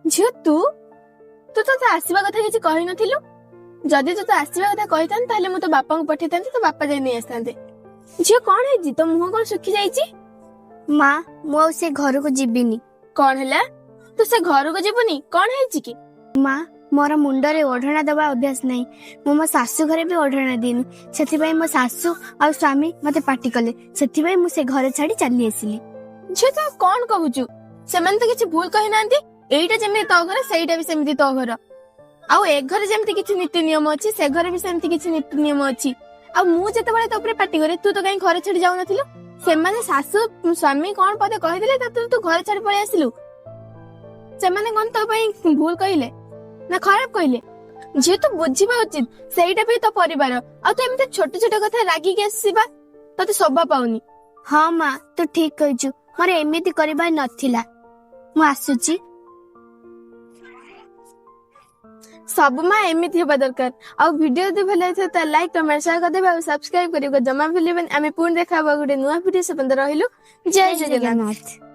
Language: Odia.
ଝିଅ ତୁ ତୁ ତ ଆସିବା କଥା କିଛି କହିନଥିଲୁ। ଯଦି ତୁ ତ ଆସିବା କଥା କହିଥାନ୍ତି ତାହେଲେ ମୁଁ ତୋ ବାପାଙ୍କୁ ପଠେଇଥାନ୍ତି, ତୋ ବାପା ଯାଇ ନେଇ ଆସିଥାନ୍ତେ। ଝିଅ କଣ ହେଇଛି? ତୋ ମୁହଁ କଣ ଶୁଖି ଯାଇଛି? ମା ମୁଁ ଆଉ ସେ ଘରକୁ ଯିବିନି। କଣ ହେଲା? ତୁ ସେ ଘରକୁ ଯିବୁନି? କଣ ହେଇଛି କି? ମା ମୋର ମୁଣ୍ଡରେ ଓଢଣା ଦବା ଅଭ୍ୟାସ ନାହିଁ। ମୁଁ ମୋ ଶାଶୁ ଘରେ ବି ଓଢଣା ଦିଏନି। ସେଥିପାଇଁ ମୋ ଶାଶୁ ଆଉ ସ୍ୱାମୀ ମତେ ପାଟି କଲେ। ସେଥିପାଇଁ ମୁଁ ସେ ଘର ଛାଡି ଚାଲି ଆସିଲି। ଝିଅ ତୁ କଣ କହୁଛୁ? ସେମାନେ ତ କିଛି ଭୁଲ କହିନାହାନ୍ତି। ଏଇଟା ଯେମିତି ତୋ ଘର, ସେଇଟା ବି ସେମିତି ତୋ ଘର। ଆଉ ଏ ଘରେ ଯେମିତି କିଛି ନୀତି ନିୟମ ଅଛି, ସେ ଘରେ ବି ସେମିତି କିଛି ନୀତି ନିୟମ ଅଛି। ଆଉ ମୁଁ ଯେତେବେଳେ ତୋ ଉପରେ ପାଟି କରେ, ତୁ ତ କାହିଁ ଘରେ ଛାଡି ଯାଉନଥିଲୁ? ସେମାନେ ଶାଶୁ ସ୍ୱାମୀ କଣ ପଦେ କହିଥିଲେ ତୁ ଘରେ ଛାଡି ପଳେଇ ଆସିଲୁ? ସେମାନେ କଣ ତୋ ପାଇଁ ଭୁଲ କହିଲେ ନା ଖରାପ କହିଲେ? ଝିଅ ତୁ ବୁଝିବା ଉଚିତ, ସେଇଟା ବି ତୋ ପରିବାର। ଆଉ ତୁ ଏମିତି ଛୋଟ ଛୋଟ କଥା ରାଗିକି ଆସିବା ତତେ ଶୋଭା ପାଉନି। ହଁ ମା ତୁ ଠିକ କହିଛୁ, ମୋର ଏମିତି କରିବାର ନଥିଲା। ମୁଁ ଆସୁଛି। ସବୁ ମା ଏମିତି ହେବା ଦରକାର। ଆଉ ଭିଡିଓ ଯଦି ଭଲ ହେଇଥିବ ତାହେଲେ ଲାଇକ୍ କମେଣ୍ଟ ସେୟାର କରିଦେବେ ଆଉ ସବସ୍କ୍ରାଇବ କରିବାକୁ ଜମା ଭୁଲିବେନି। ଆମେ ପୁଣି ଦେଖା ହବା ଗୋଟେ ନୂଆ ଭିଡିଓ। ସେ ପର୍ଯ୍ୟନ୍ତ ରହିଲୁ। ଜୟ ଜଗନ୍ନାଥ।